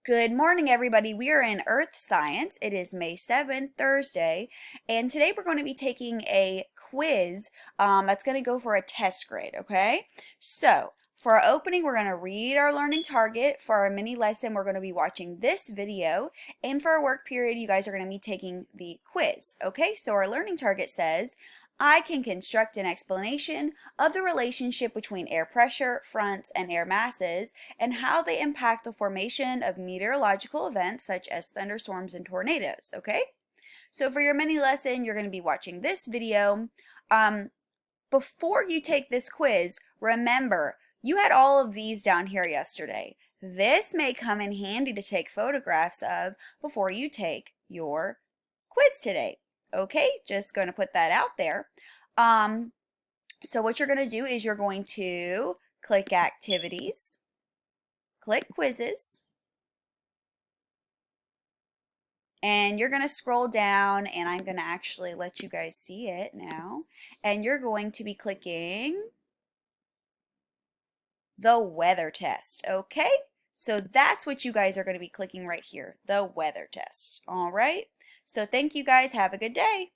Good morning, everybody. We are in Earth Science. It is May 7th, Thursday, and today we're going to be taking a quiz that's going to go for a test grade, okay? So, for our opening, we're going to read our learning target. For our mini lesson, we're going to be watching this video, and for our work period, you guys are going to be taking the quiz, okay? So, our learning target says, I can construct an explanation of the relationship between air pressure, fronts, and air masses and how they impact the formation of meteorological events such as thunderstorms and tornadoes, okay? So for your mini lesson, you're going to be watching this video. Before you take this quiz, remember, you had all of these down here yesterday. This may come in handy to take photographs of before you take your quiz today. Okay, just going to put that out there. So what you're going to do is you're going to click Activities, click Quizzes, and you're going to scroll down, and I'm going to actually let you guys see it now, and you're going to be clicking the weather test, okay? So that's what you guys are going to be clicking right here, the weather test. All right, so thank you guys. Have a good day.